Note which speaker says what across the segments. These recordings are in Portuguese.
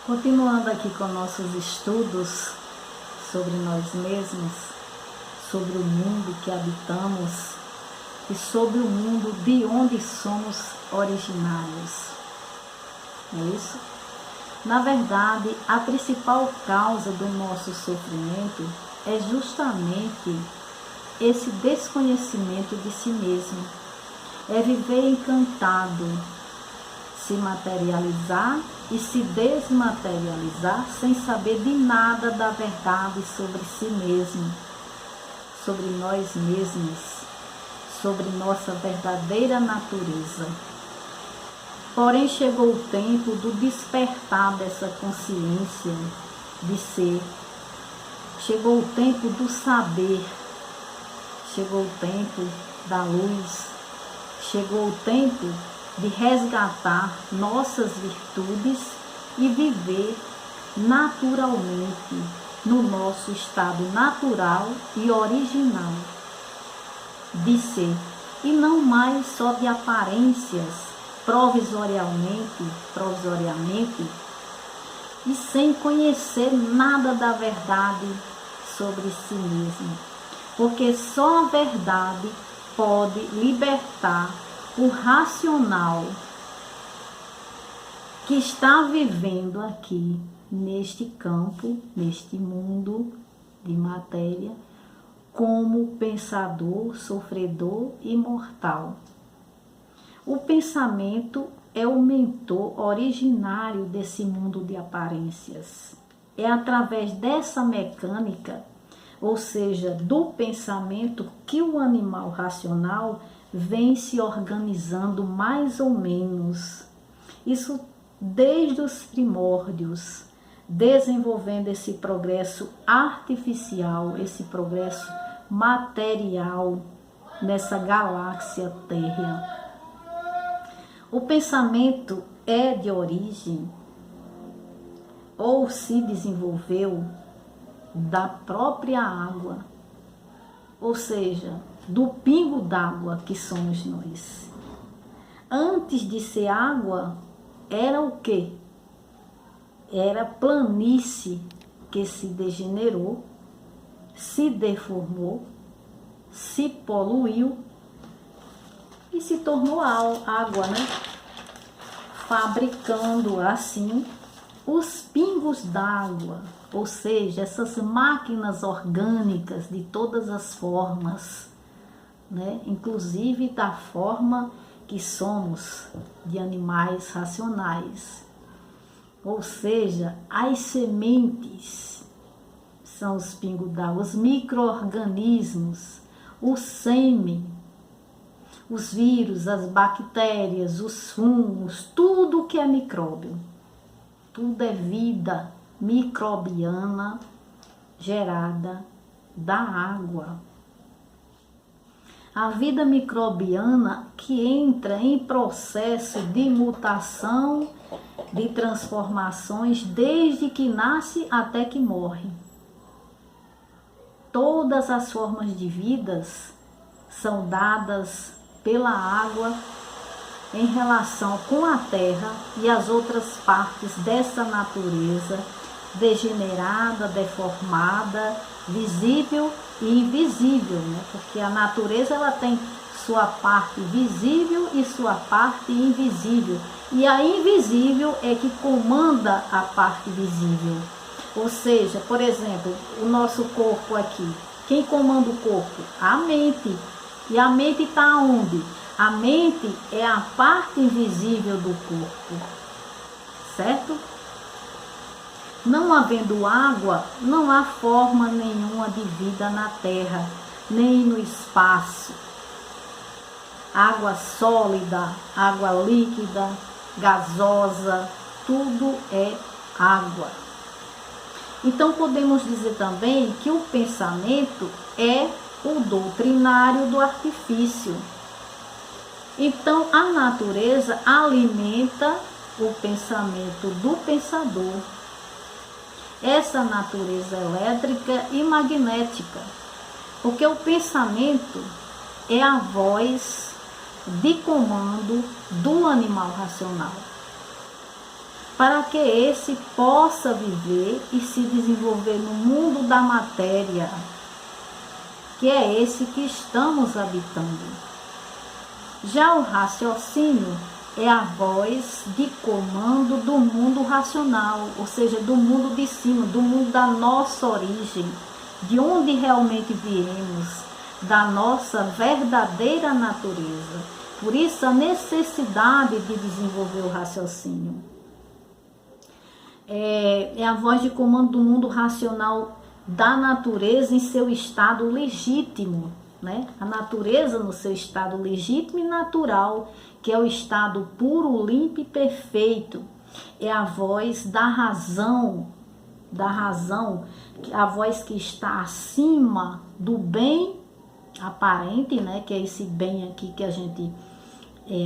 Speaker 1: Continuando aqui com nossos estudos sobre nós mesmos, sobre o mundo que habitamos e sobre o mundo de onde somos originários. Não é isso? Na verdade, a principal causa do nosso sofrimento é justamente esse desconhecimento de si mesmo. É viver encantado, se materializar e se desmaterializar sem saber de nada da verdade sobre si mesmo, sobre nós mesmos, sobre nossa verdadeira natureza. Porém, chegou o tempo do despertar dessa consciência de ser. Chegou o tempo do saber. Chegou o tempo da luz. Chegou o tempo de resgatar nossas virtudes e viver naturalmente no nosso estado natural e original de ser, e não mais só de aparências provisoriamente e sem conhecer nada da verdade sobre si mesmo, porque só a verdade pode libertar o racional que está vivendo aqui neste campo, neste mundo de matéria, como pensador, sofredor e mortal. O pensamento é o mentor originário desse mundo de aparências. É através dessa mecânica, ou seja, do pensamento, que o animal racional vem se organizando mais ou menos. Isso desde os primórdios, desenvolvendo esse progresso artificial, esse progresso material nessa galáxia Terra. O pensamento é de origem ou se desenvolveu da própria água, ou seja, do pingo d'água que somos nós. Antes de ser água, era o quê? Era planície que se degenerou, se deformou, se poluiu e se tornou água, né? Fabricando assim os pingos d'água, ou seja, essas máquinas orgânicas de todas as formas, né? Inclusive da forma que somos de animais racionais. Ou seja, as sementes são os pingos d'água, os micro-organismos, o sêmen, os vírus, as bactérias, os fungos, tudo que é micróbio. Tudo é vida microbiana gerada da água. A vida microbiana que entra em processo de mutação, de transformações, desde que nasce até que morre. Todas as formas de vidas são dadas pela água em relação com a terra e as outras partes dessa natureza degenerada, deformada, visível e invisível, né? Porque a natureza ela tem sua parte visível e sua parte invisível, e a invisível é que comanda a parte visível. Ou seja, por exemplo, o nosso corpo aqui, quem comanda o corpo? A mente. E a mente está onde? A mente é a parte invisível do corpo, certo? Não havendo água, não há forma nenhuma de vida na terra, nem no espaço. Água sólida, água líquida, gasosa, tudo é água. Então podemos dizer também que o pensamento é o doutrinário do artifício. Então a natureza alimenta o pensamento do pensador. Essa natureza elétrica e magnética, porque o pensamento é a voz de comando do animal racional. para que esse possa viver e se desenvolver no mundo da matéria, que é esse que estamos habitando. Já o raciocínio é a voz de comando do mundo racional, ou seja, do mundo de cima, do mundo da nossa origem, de onde realmente viemos, da nossa verdadeira natureza. Por isso a necessidade de desenvolver o raciocínio. É a voz de comando do mundo racional da natureza em seu estado legítimo, né? A natureza no seu estado legítimo e natural, que é o estado puro, limpo e perfeito. É a voz da razão, a voz que está acima do bem aparente, né? Que é esse bem aqui que a gente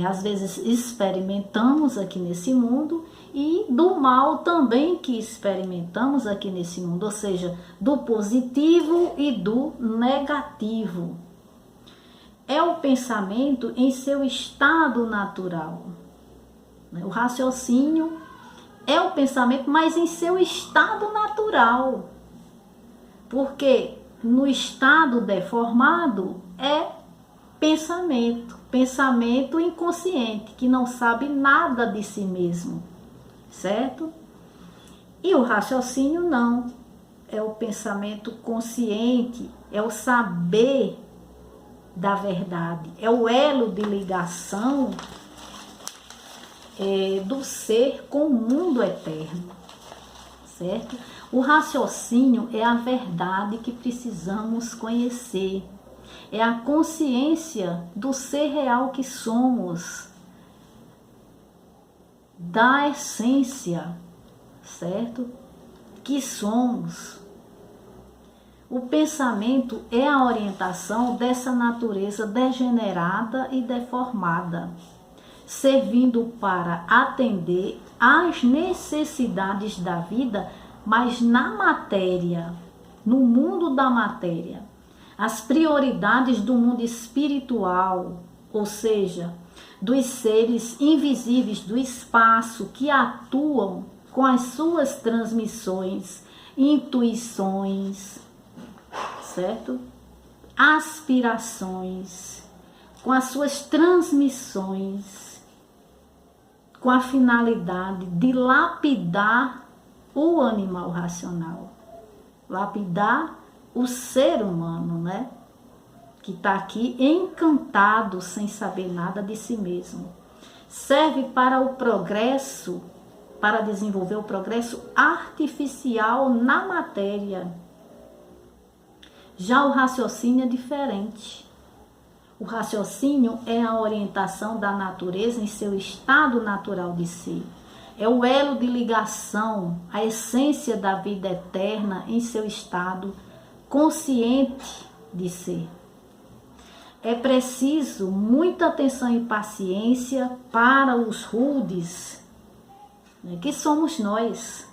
Speaker 1: às vezes experimentamos aqui nesse mundo, e do mal também que experimentamos aqui nesse mundo, ou seja, do positivo e do negativo. É o pensamento em seu estado natural. O raciocínio é o pensamento, mas em seu estado natural. Porque no estado deformado é pensamento inconsciente, que não sabe nada de si mesmo, certo? E o raciocínio não, é o pensamento consciente, é o saber da verdade, é o elo de ligação do ser com o mundo eterno, certo? O raciocínio é a verdade que precisamos conhecer, é a consciência do ser real que somos, da essência, certo? Que somos. O pensamento é a orientação dessa natureza degenerada e deformada, servindo para atender às necessidades da vida, mas na matéria, no mundo da matéria. As prioridades do mundo espiritual, ou seja, dos seres invisíveis do espaço que atuam com as suas transmissões, intuições, certo? Aspirações, com as suas transmissões, com a finalidade de lapidar o animal racional, lapidar o ser humano, né? Que está aqui encantado, sem saber nada de si mesmo. Serve para o progresso, para desenvolver o progresso artificial na matéria. Já o raciocínio é diferente. O raciocínio é a orientação da natureza em seu estado natural de ser. É o elo de ligação, a essência da vida eterna em seu estado consciente de ser. É preciso muita atenção e paciência para os rudes, né, que somos nós,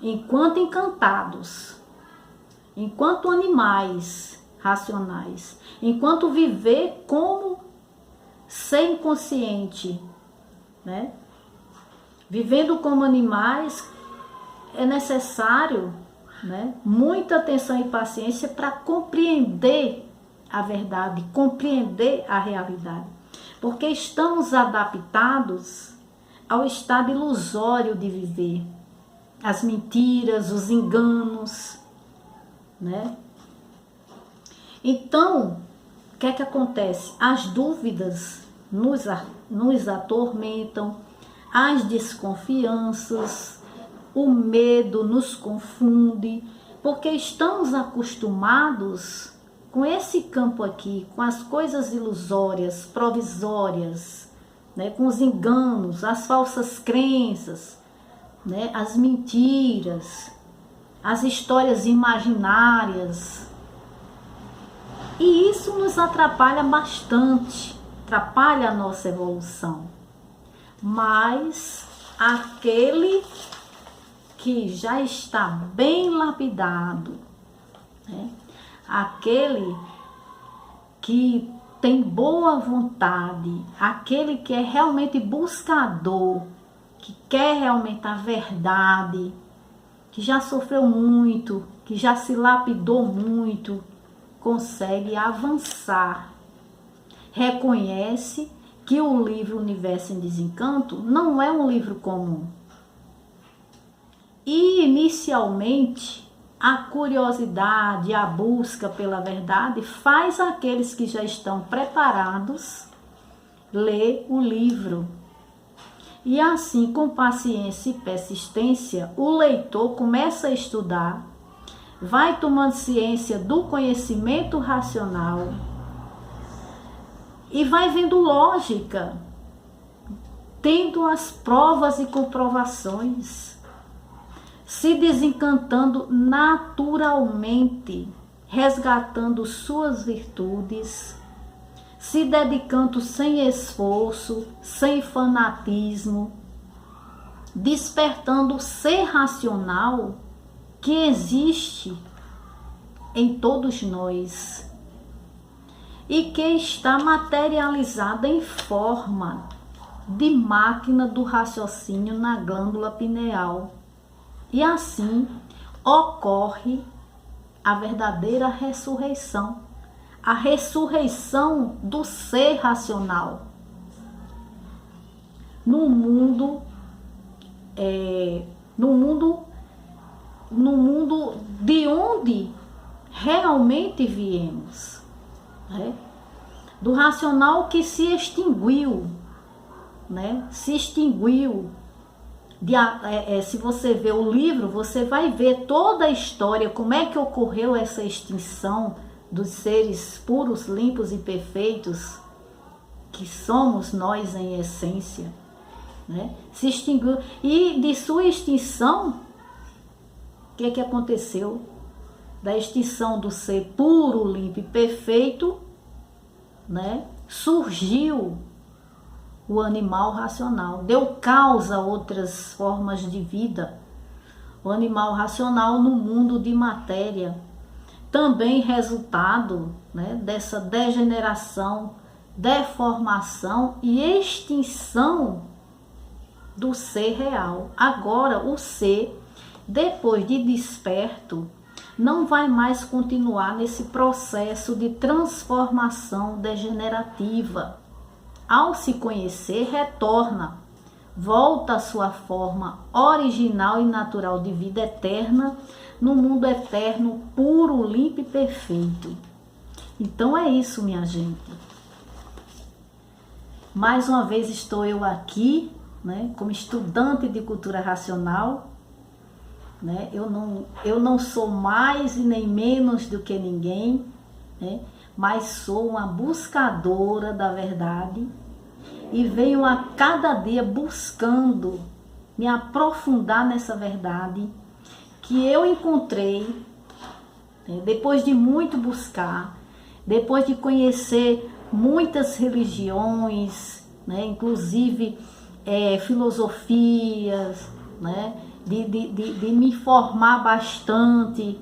Speaker 1: enquanto encantados, enquanto animais racionais, enquanto viver como ser inconsciente, né? Vivendo como animais é necessário, né, muita atenção e paciência para compreender a verdade, compreender a realidade, porque estamos adaptados ao estado ilusório de viver, as mentiras, os enganos, né? Então, o que é que acontece? As dúvidas nos atormentam, as desconfianças, o medo nos confunde, porque estamos acostumados com esse campo aqui, com as coisas ilusórias, provisórias, né, com os enganos, as falsas crenças, né, as mentiras, as histórias imaginárias. E isso nos atrapalha bastante, atrapalha a nossa evolução. Mas aquele que já está bem lapidado, né, aquele que tem boa vontade, aquele que é realmente buscador que quer realmente a verdade, que já sofreu muito, que já se lapidou muito, consegue avançar. Reconhece que o livro Universo em Desencanto não é um livro comum. E inicialmente, a curiosidade, a busca pela verdade faz aqueles que já estão preparados ler o livro. E assim, com paciência e persistência, o leitor começa a estudar, vai tomando ciência do conhecimento racional e vai vendo lógica, tendo as provas e comprovações, se desencantando naturalmente, resgatando suas virtudes, se dedicando sem esforço, sem fanatismo, despertando o ser racional que existe em todos nós e que está materializada em forma de máquina do raciocínio na glândula pineal. E assim ocorre a verdadeira ressurreição, a ressurreição do ser racional no mundo de onde realmente viemos, né? Do racional que se extinguiu, né? Se extinguiu. Se você vê o livro, você vai ver toda a história, como é que ocorreu essa extinção dos seres puros, limpos e perfeitos, que somos nós em essência, né? Se extinguiu. E de sua extinção, o que é que aconteceu? Da extinção do ser puro, limpo e perfeito, né? Surgiu o animal racional, deu causa a outras formas de vida. O animal racional no mundo de matéria, também resultado, né, dessa degeneração, deformação e extinção do ser real. Agora o ser, depois de desperto, não vai mais continuar nesse processo de transformação degenerativa. Ao se conhecer, retorna, volta à sua forma original e natural de vida eterna, no mundo eterno, puro, limpo e perfeito. Então é isso, minha gente. Mais uma vez estou eu aqui, né, como estudante de cultura racional, né? Eu não sou mais e nem menos do que ninguém, né? Mas sou uma buscadora da verdade e venho a cada dia buscando me aprofundar nessa verdade que eu encontrei, né, depois de muito buscar, depois de conhecer muitas religiões, né, inclusive filosofias, né, de me informar bastante,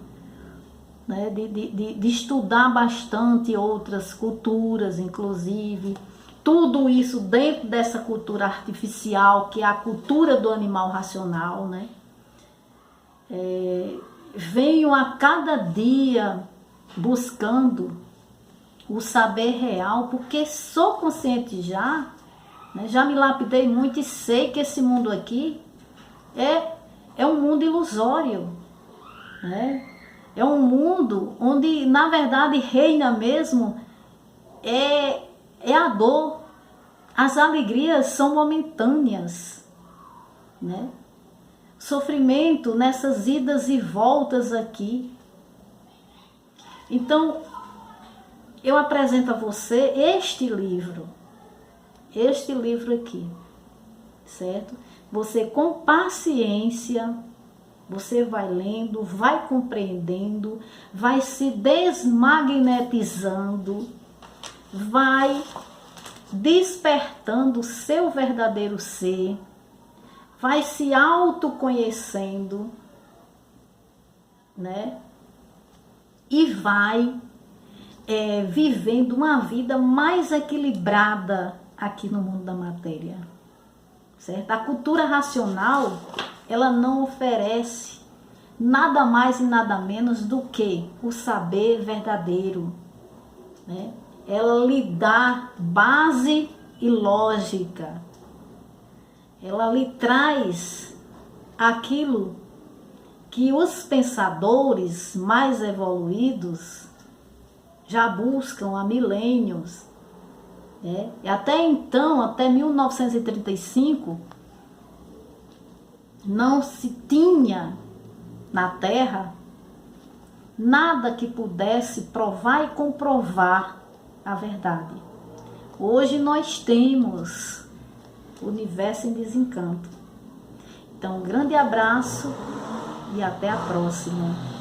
Speaker 1: né, de estudar bastante outras culturas, inclusive. Tudo isso dentro dessa cultura artificial, que é a cultura do animal racional, né? Venho a cada dia buscando o saber real, porque sou consciente já, né? Já me lapidei muito e sei que esse mundo aqui é um mundo ilusório, né? É um mundo onde, na verdade, reina mesmo é a dor. As alegrias são momentâneas, né? Sofrimento nessas idas e voltas aqui. Então, eu apresento a você este livro aqui, certo? Você, com paciência, você vai lendo, vai compreendendo, vai se desmagnetizando, vai despertando o seu verdadeiro ser, vai se autoconhecendo, né? E vai vivendo uma vida mais equilibrada aqui no mundo da matéria. certo? A cultura racional, ela não oferece nada mais e nada menos do que o saber verdadeiro, né? Ela lhe dá base e lógica. Ela lhe traz aquilo que os pensadores mais evoluídos já buscam há milênios, né? E até então, até 1935, não se tinha na Terra nada que pudesse provar e comprovar a verdade. Hoje nós temos o universo em desencanto. Então, um grande abraço e até a próxima.